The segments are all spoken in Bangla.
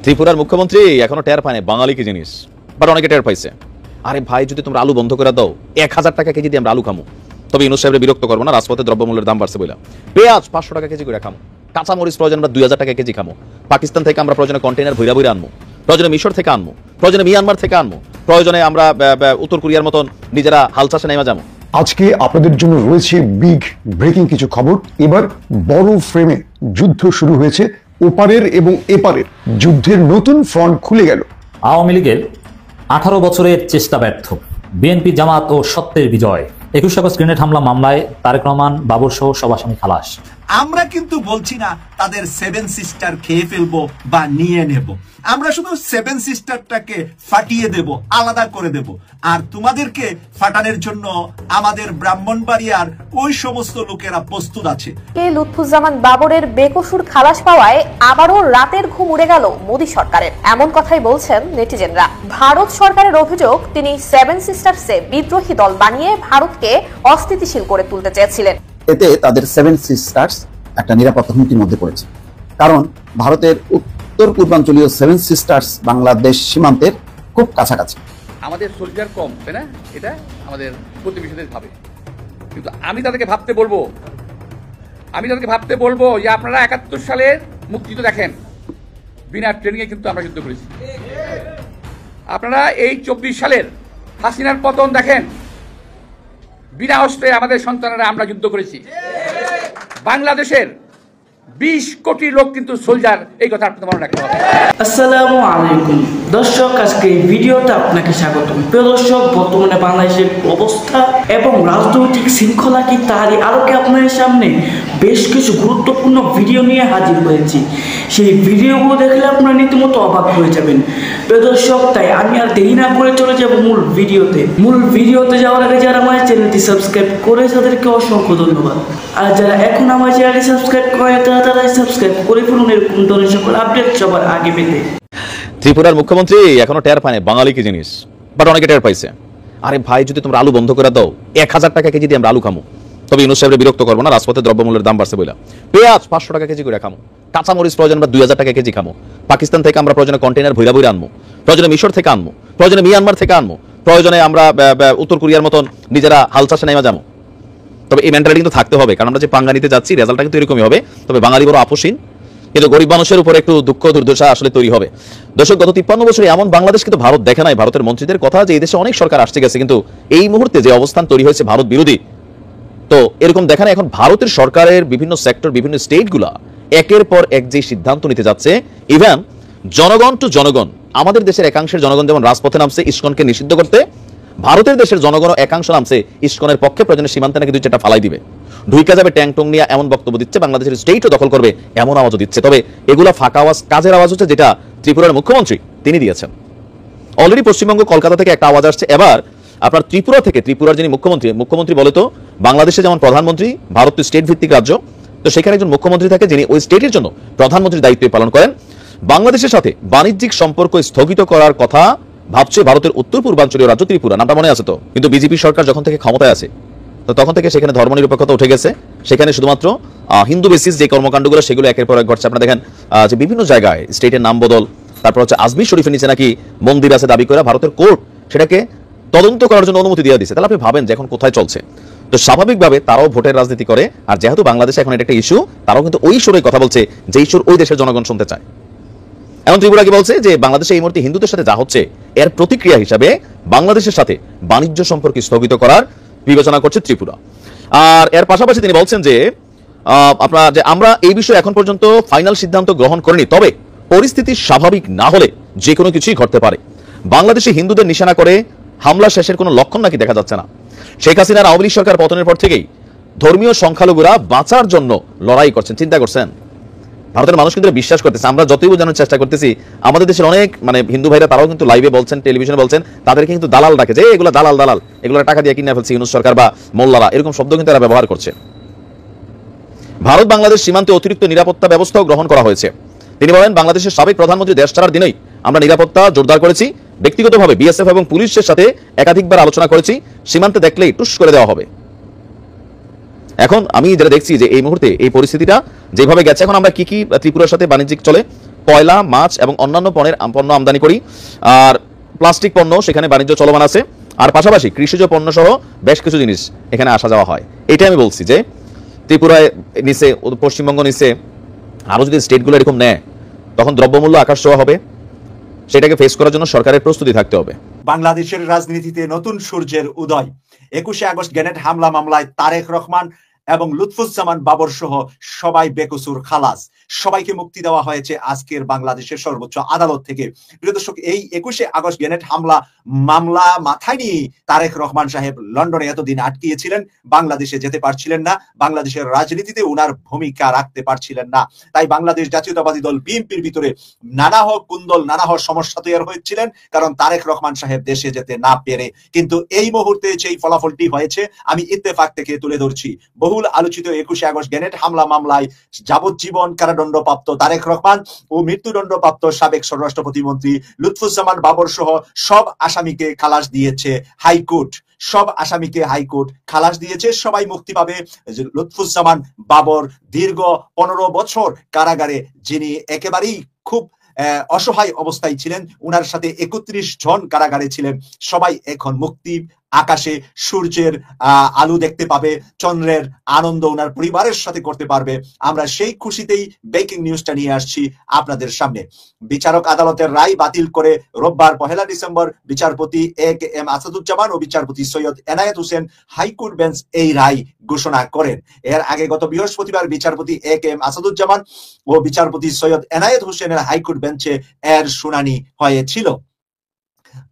ত্রিপুরার মুখ্যমন্ত্রী এখনো টের পায়নি বাঙালি কি জিনিস, বাট অনেকে টের পাইছে। আরে ভাই, যদি তোমরা আলু বন্ধ করে দাও, 1000 টাকা কেজি দিয়ে আমরা আলু খামো, তবে ইউনূস সাহেবের বিরক্ত করবো না, রাজপথে দ্রব্যমূল্যের দাম বাড়ছে বলে। পেঁয়াজ 500 টাকা কেজি করে খামো, কাঁচামরিচ প্রয়োজন আমরা 2000 টাকা কেজি খামো, পাকিস্তান থেকে আমরা প্রয়োজনে কন্টেনার ভৈরা ভৈরা আনবো, প্রয়োজনে মিশর থেকে আনবো, প্রয়োজনে মিয়ানমার থেকে আনবো, প্রয়োজনে আমরা উত্তর কোরিয়ার মতন নিজেরা হাল চাষে নেমে যাবো। আজকে আপনাদের জন্য রয়েছে বিগ ব্রেকিং কিছু খবর। এবার বড় ফ্রেমে যুদ্ধ শুরু হয়েছে, ওপারের এবং এপারের যুদ্ধের নতুন ফ্রন্ট খুলে গেল। আওয়ামী লীগের 18 বছরের চেষ্টা ব্যর্থ, বিএনপি জামাত ও সত্যের বিজয়। 21 আগস্ট গ্রেনেড হামলা মামলায় তারেক রহমান, বাবর সহ সব আসামি খালাস। আমরা কিন্তু বলছি না তাদের 7 সিস্টার খেয়ে ফেলবো বা নিয়ে নেব, আমরা শুধু 7 সিস্টারটাকে ফাটিয়ে দেব, আলাদা করে দেব। আর তোমাদেরকে ফাটানোর জন্য আমাদের ব্রাহ্মণবাড়িয়ার ওই সমস্ত লোকেরা প্রস্তুত আছে। লুৎফুজ্জামান বাবরের বেকসুর খালাস পাওয়ায় আবারও রাতের ঘুম উড়ে গেল মোদী সরকারের, এমন কথাই বলছেন নেটিজেনরা। ভারত সরকারের অভিযোগ, তিনি 7 সিস্টারসে বিদ্রোহী দল বানিয়ে ভারতকে অস্থিতিশীল করে তুলতে চেয়েছিলেন। এতে তাদের 7 সিস্টার্স একটা নিরাপত্তা হুমকির মধ্যে পড়েছে, কারণ ভারতের উত্তর পূর্বাঞ্চলীয় 7 সিস্টার্স বাংলাদেশ সীমান্তের খুব কাছাকাছি। আমাদের সোলজার কম, তাই না? এটা আমাদের প্রতিবেশীদের ভাবে, কিন্তু আমি তাদেরকে ভাবতে বলবো যে আপনারা 71 সালের মুক্তিযুদ্ধ দেখেন, বিনা ট্রেনিংয়ে কিন্তু আমরা যুদ্ধ করেছি। আপনারা এই 24 সালের হাসিনার পতন দেখেন, বিনা অস্ত্রে আমাদের সন্তানেরা আমরা যুদ্ধ করেছি। বাংলাদেশের 20 কোটি লোক কিন্তু সোলজার, এই কথা আপনাদের মনে রাখতে হবে। আসসালামু আলাইকুম দর্শক, আজকে এই ভিডিওতে আপনাকে স্বাগতম। প্রিয় দর্শক, বর্তমানে বাংলাদেশের অবস্থা এবং রাজনৈতিক শৃঙ্খলা কি, তারই আলোকে আপনাদের সামনে বেশ কিছু গুরুত্বপূর্ণ ভিডিও নিয়ে হাজির হয়েছি। সেই ভিডিওগুলো দেখলে আপনারা রীতিমতো অবাক হয়ে যাবেন। প্রিয় দর্শক, তাই আমি আর দেরি না করে চলে যাব মূল ভিডিওতে যাওয়ার আগে যারা আমার চ্যানেলটি সাবস্ক্রাইব করে তাদেরকে অসংখ্য ধন্যবাদ। আর যারা এখন আমার চ্যানেলটি সাবস্ক্রাইব করে তারা সাবস্ক্রাইব করে ফেলুন এরকম ধরনের সকল আপডেট সবার আগে পেতে। ত্রিপুরার মুখ্যমন্ত্রী এখনো টের পায়নি বাঙালি কি জিনিস, বাট অনেকে টের পাইছে। আরে ভাই, যদি তোমরা আলু বন্ধ করে দাও, 1000 টাকা কেজি দিয়ে আমরা আলু খামো, তবে ইউনূস সাহেবের বিরক্ত করবো না, রাজপথে দ্রব্যমূল্যের দাম বাড়ছে বলে। পেঁয়াজ 500 টাকা কেজি করে খামো, কাঁচামরিচ প্রয়োজন আমরা 2000 টাকা কেজি খামো, পাকিস্তান থেকে আমরা প্রয়োজনে কন্টেনার ভৈরা ভৈরা আনবো, প্রয়োজনে মিশর থেকে আনবো, প্রয়োজনে মিয়ানমার থেকে আনবো, প্রয়োজনে আমরা উত্তর কোরিয়ার মতন নিজেরা হাল চাষে নেমে যাবো। তবে এই মেন্টালিটি কিন্তু থাকতে হবে, কারণ আমরা যে পাঙ্গা নিতে যাচ্ছি, রেজাল্টটা কিন্তু এরকমই হবে। তবে বাঙালি বড় আপোষহীন, কিন্তু গরিব মানুষের উপর একটু দুঃখ দুর্দশা আসলে তৈরি হবে। দর্শক, গত 53 বছরে এমন বাংলাদেশ কিন্তু ভারত দেখে নাই। ভারতের মন্ত্রীদের কথা যে এই দেশে অনেক সরকার আসছে গেছে, কিন্তু এই মুহূর্তে যে অবস্থান তৈরি হয়েছে ভারত বিরোধী, তো এরকম দেখা না। এখন ভারতের সরকারের বিভিন্ন সেক্টর, বিভিন্ন স্টেটগুলা একের পর এক যে সিদ্ধান্ত নিতে যাচ্ছে, ইভেন জনগণ টু জনগণ, আমাদের দেশের একাংশের জনগণ যেমন রাজপথে নামছে ইসকনকে নিষিদ্ধ করতে, ভারতের দেশের জনগণও একাংশ নামছে ইসকনের পক্ষে, প্রয়োজনে সীমান্তে নাকি 2-4টা ফালাই দিবে, ঢুইকা যাবে ট্যাং টং নিয়ে, এমন বক্তব্য দিচ্ছে। বাংলাদেশের স্টেটও দখল করবে এমন আওয়াজও দিচ্ছে। তবে এগুলা ফাঁকা আওয়াজ, কাজের আওয়াজ হচ্ছে যেটা ত্রিপুরার মুখ্যমন্ত্রী তিনি দিয়েছেন। অলরেডি পশ্চিমবঙ্গ কলকাতা থেকে একটা আওয়াজ আসছে, এবার আপনার ত্রিপুরা থেকে, ত্রিপুরার যিনি মুখ্যমন্ত্রী বলে তো বাংলাদেশে যেমন প্রধানমন্ত্রী, ভারত তো স্টেট ভিত্তিক রাজ্য, তো সেখানে একজন মুখ্যমন্ত্রী থাকে যিনি ওই স্টেটের জন্য প্রধানমন্ত্রীর দায়িত্ব পালন করেন। বাংলাদেশের সাথে বাণিজ্যিক সম্পর্ক স্থগিত করার কথা ভাবছে ভারতের উত্তর পূর্বাঞ্চলীয় রাজ্য ত্রিপুরা, নামটা মনে আছে তো? কিন্তু বিজেপি সরকার যখন থেকে ক্ষমতায় আছে, তো তখন থেকে সেখানে ধর্মনিরপেক্ষতা উঠে গেছে। সেখানে শুধুমাত্র হিন্দু বেসিস যে কর্মকাণ্ডগুলো, সেগুলো একের পর এক ঘটছে। আপনারা দেখেন যে বিভিন্ন জায়গায় স্টেটের নাম বদল, তারপর হচ্ছে আজমির শরীফের নিচে নাকি মন্দির আছে দাবি করে ভারতের কোর্ট সেটাকে তদন্ত করার জন্য অনুমতি দিয়ে দিচ্ছে। তাহলে আপনি ভাবেন যে এখন কোথায় চলছে। তো স্বাভাবিকভাবে তারাও ভোটের রাজনীতি করে, আর যেহেতু বাংলাদেশে এখন এটা একটা ইস্যু, তারাও কিন্তু ওই সুরে কথা বলছে যে ইস্যুর ওই দেশের জনগণ শুনতে চায়। এখন ত্রিপুরা কি বলছে যে বাংলাদেশে এই মুহূর্তে হিন্দুদের সাথে যা হচ্ছে, এর প্রতিক্রিয়া হিসাবে বাংলাদেশের সাথে বাণিজ্য সম্পর্ক স্থগিত করার বিবেচনা করছে ত্রিপুরা। আর এর পাশাপাশি তিনি বলছেন যে আমরা এই বিষয়ে এখন পর্যন্ত ফাইনাল সিদ্ধান্ত গ্রহণ করিনি, তবে পরিস্থিতি স্বাভাবিক না হলে যে কোনো কিছুই ঘটতে পারে। বাংলাদেশে হিন্দুদের নিশানা করে হামলা শেষের কোনো লক্ষণ নাকি দেখা যাচ্ছে না। শেখ হাসিনার আওয়ামী লীগ সরকার পতনের পর থেকেই ধর্মীয় সংখ্যালঘুরা বাঁচার জন্য লড়াই করছেন। চিন্তা করছেন, ভারতের মানুষ কিন্তু বিশ্বাস করতেছে। আমরা যতই বোঝানোর চেষ্টা করতেছি, আমাদের দেশের অনেক হিন্দু ভাইরা তারাও কিন্তু লাইভে বলছেন, টেলিভিশনে বলছেন, তাদেরকে কিন্তু দালাল ডাকে, যে এগুলো দালাল, এগুলো টাকা দিয়ে কিনে ফেলছে ইউনূস সরকার বা মোল্লারা, এরকম শব্দ কিন্তু তারা ব্যবহার করছে। ভারত বাংলাদেশ সীমান্তে অতিরিক্ত নিরাপত্তা ব্যবস্থাও গ্রহণ করা হয়েছে। তিনি বলেন, বাংলাদেশের সাবেক প্রধানমন্ত্রী দেশ ছাড়ার দিনেই আমরা নিরাপত্তা জোরদার করেছি। ব্যক্তিগতভাবে বিএসএফ এবং পুলিশের সাথে একাধিকবার আলোচনা করেছি, সীমান্তে দেখলেই টুস করে দেওয়া হবে। এখন আমি যেটা দেখছি যে এই মুহূর্তে এই পরিস্থিতিটা যেভাবে গেছে, এখন আমরা কি ত্রিপুরার সাথে বাণিজ্যিক চলে, কয়লা, মাছ এবং অন্যান্য পণ্য আমদানি করি, আর প্লাস্টিক পণ্য সেখানে বাণিজ্য চলমান আছে, আর পাশাপাশি কৃষিজ পণ্য সহ বেশ কিছু জিনিস এখানে আসা যাওয়া হয়। এটাই আমি বলছি যে ত্রিপুরায় নিচে, পশ্চিমবঙ্গ নিচে, আরও যদি স্টেটগুলো এরকম নেয় তখন দ্রব্যমূল্য আকাশ ছোঁয়া হবে। সেটাকে ফেস করার জন্য সরকারের প্রস্তুতি থাকতে হবে। বাংলাদেশের রাজনীতিতে নতুন সূর্যের উদয়। 21শে আগস্ট গ্রেনেড হামলা মামলায় তারেক রহমান এবং লুৎফুজ্জামান বাবর সহ সবাই বেকসুর খালাস। সবাইকে মুক্তি দেওয়া হয়েছে আজকের বাংলাদেশের সর্বোচ্চ আদালত থেকে। প্রিয় দর্শক, এই 21শে আগস্ট গ্রেনেড হামলা মামলা মাথায় নিয়ে তারেক রহমান সাহেব লন্ডনে এতদিন আটকিয়েছিলেন, বাংলাদেশে যেতে পারছিলেন না, বাংলাদেশের রাজনীতিতে উনার ভূমিকা রাখতে পারছিলেন না। তাই বাংলাদেশ জাতীয়তাবাদী দল বিএনপির ভিতরে নানা কুন্দল, নানা সমস্যা তৈরি হয়েছিলেন, কারণ তারেক রহমান সাহেব দেশে যেতে না পেরে। কিন্তু এই মুহূর্তে সেই ফলাফলটি হয়েছে, আমি ইত্তেফাক থেকে তুলে ধরছি। বহুল আলোচিত 21শে আগস্ট গ্রেনেড হামলা মামলায় যাবজ্জীবন কারাদণ্ডপ্রাপ্ত তারেক রহমান ও মৃত্যুদণ্ডপ্রাপ্ত সাবেক স্বরাষ্ট্র প্রতিমন্ত্রী লুৎফুজ্জামান বাবর সহ সব আসামিকে খালাস দিয়েছে হাইকোর্ট। সব আসামিকে হাইকোর্ট খালাস দিয়েছে, সবাই মুক্তি পাবে। লুৎফুজ্জামান বাবর দীর্ঘ 15 বছর কারাগারে, যিনি একেবারেই খুব অসহায় অবস্থায় ছিলেন, উনার সাথে 31 জন কারাগারে ছিলেন, সবাই এখন মুক্তি। আকাশে সূর্যের আলো দেখতে পাবে, চন্দ্রের আনন্দ ওনার পরিবারের সাথে করতে পারবে। আমরা সেই খুশিতেই ব্রেকিং নিউজটা নিয়ে আসছি আপনাদের সামনে। বিচারক আদালতের রায় বাতিল করে রোববার 1 ডিসেম্বর বিচারপতি A.K.M. আসাদুজ্জামান ও বিচারপতি সৈয়দ এনায়েত হোসেন হাইকোর্ট বেঞ্চ এই রায় ঘোষণা করেন। এর আগে গত বৃহস্পতিবার বিচারপতি A.K.M. আসাদুজ্জামান ও বিচারপতি সৈয়দ এনায়েত হোসেনের হাইকোর্ট বেঞ্চে এর শুনানি হয়েছিল।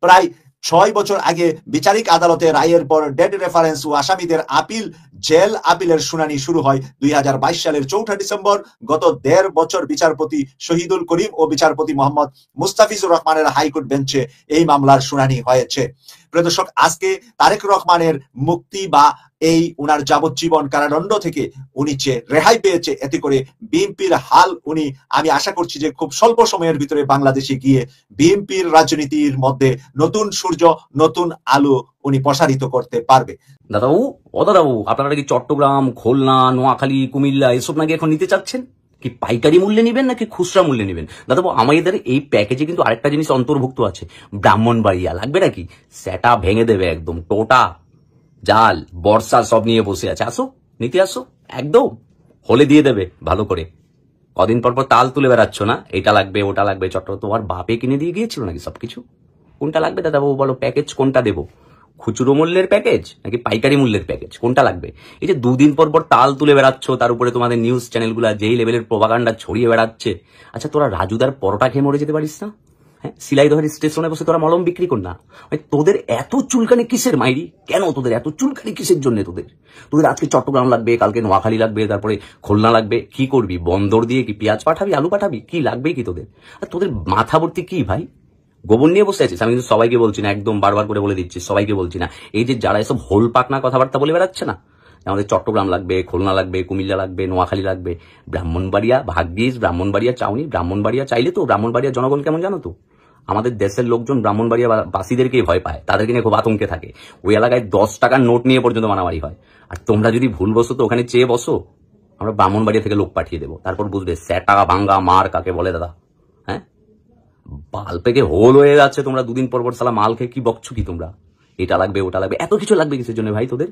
প্রায় 6 বছর আগে বিচারিক আদালতে রায়ের পর ডেড রেফারেন্স ও আসামিদের আপিল, জেল আপিলের শুনানি শুরু হয় 2022 সালের 4 ডিসেম্বর। গত 1.5 বছর বিচারপতি শহীদুল করিম ও বিচারপতি মোহাম্মদ মুস্তাফিজুর রহমানের হাইকোর্ট বেঞ্চে এই মামলার শুনানি হয়েছে। প্রিয় দর্শক, আজকে তারেক রহমানের মুক্তি বা এই উনার যাবজ্জীবন কারাদণ্ড থেকে উনি যে রেহাই পেয়েছে, এতে করে বিএনপির হাল উনি, আমি আশা করছি যে খুব স্বল্প সময়ের ভিতরে বাংলাদেশে গিয়ে বিএনপির রাজনীতির মধ্যে নতুন সূর্য, নতুন আলো উনি প্রসারিত করতে পারবে। দাদাবাবু, দাদাবাবু, আপনারা কি চট্টগ্রাম, খুলনা, নোয়াখালী, কুমিল্লা এসব নাকি এখন নিতে চাচ্ছেন? কি পাইকারি মূল্যে নেবেন নাকি খুচরা মূল্যে নেবেন? দাদাবাবু, আমাদের এই প্যাকেজে কিন্তু আরেকটা জিনিস অন্তর্ভুক্ত আছে। ব্রাহ্মণবাড়িয়া লাগবে নাকি? সেটা ভেঙে দেবে একদম, টোটা জাল বর্ষা সব নিয়ে বসে আছে। আসো, নিতে আসো, একদম হলে দিয়ে দেবে ভালো করে। কদিন পর পর তাল তুলে বেড়াচ্ছ না, এটা লাগবে ওটা লাগবে। চট্টগ্রাম তোমার বাপে কিনে দিয়ে গিয়েছিল নাকি সবকিছু? কোনটা লাগবে দাদাবাবু বলো? প্যাকেজ কোনটা দেবো? খুচরো মূল্যের প্যাকেজ নাকি পাইকারি মূল্যের প্যাকেজ, কোনটা লাগবে? এই যে 2 দিন পর পর তাল তুলে বেড়াচ্ছ, তার উপরে তোমাদের নিউজ চ্যানেলগুলো যেই লেভেলের প্রোপাগান্ডা ছড়িয়ে বেড়াচ্ছে। আচ্ছা, তোরা রাজুদার পরোটা খেয়ে মরে যেতে পারিস না? হ্যাঁ, সিলাইদহের স্টেশনে বসে তোরা মলম বিক্রি কর না। তোদের এত চুলকানি কিসের মাইরি? কেন তোদের এত চুলকানি কিসের জন্য? তোদের আজকে চট্টগ্রাম লাগবে, কালকে নোয়াখালী লাগবে, তারপরে খুলনা লাগবে। কি করবি? বন্দর দিয়ে কি পেঁয়াজ পাঠাবি, আলু পাঠাবি? কি লাগবে কি তোদের? আর তোদের মাথা ভর্তি কি ভাই গোবর নিয়ে বসে আছিস? আমি কিন্তু সবাইকে বলছি না, একদম বারবার করে বলে দিচ্ছি, সবাইকে বলছি না। এই যে যারা এসব হোল পাকনা কথাবার্তা বলে বেড়াচ্ছে না, আমাদের চট্টগ্রাম লাগবে, খুলনা লাগবে, কুমিল্লা লাগবে, নোয়াখালী লাগবে, ব্রাহ্মণবাড়িয়া ভাগ্যিস ব্রাহ্মণবাড়িয়া চাউনি। ব্রাহ্মণবাড়িয়া চাইলে তো ব্রাহ্মণবাড়িয়া জনগণ কেমন জানো তো? আমাদের দেশের লোকজন ব্রাহ্মণবাড়িয়া বাসীদেরকেই ভয় পায়, তাদেরকে নিয়ে খুব আতঙ্কে থাকে। ওই এলাকায় 10 টাকার নোট নিয়ে পর্যন্ত মারামারি হয়। আর তোমরা যদি ভুল বসো তো ওখানে চেয়ে বসো, আমরা ব্রাহ্মণবাড়িয়া থেকে লোক পাঠিয়ে দেবো, তারপর বুঝবে স্যাটা ভাঙ্গা মার কাকে বলে। দাদা, হ্যাঁ, বাল থেকে হোল হয়ে যাচ্ছে। তোমরা 2 দিন পর পর সালা মাল খেয়ে কি বকছো কি তোমরা? এটা লাগবে ওটা লাগবে, এত কিছু লাগবে কিসের জন্য ভাই? তোদের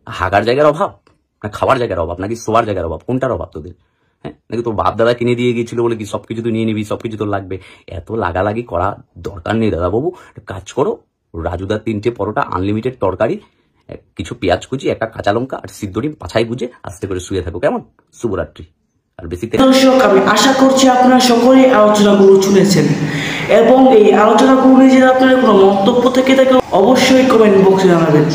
হাগার জায়গার অভাব না খাওয়ার জায়গার অভাব নাকি শোয়ার জায়গার অভাব? কোনটার অভাব তোদের? হ্যাঁ, নাকি তোর বাপ দাদা কিনে দিয়ে গিয়েছিল বলে কি সবকিছু তুই নিয়ে নিবি, সবকিছু তোর লাগবে? এত লাগালাগি করা দরকার নেই দাদাবাবু। কাজ করো, রাজুদার 3টে পরোটা, আনলিমিটেড তরকারি, কিছু পেঁয়াজ কুচি, একটা কাঁচা লঙ্কা আর সিদ্ধ ডিম পাছায় গুজে আস্তে করে শুয়ে থাকো, কেমন? শুভরাত্রি। আর বেশি দর্শক, আমি আশা করছি আপনারা সকলেই আলোচনাগুলো শুনেছেন এবং এই আলোচনাগুলো নিয়ে যদি আপনাদের কোনো মন্তব্য থেকে থাকে অবশ্যই কমেন্ট বক্সে জানাবেন।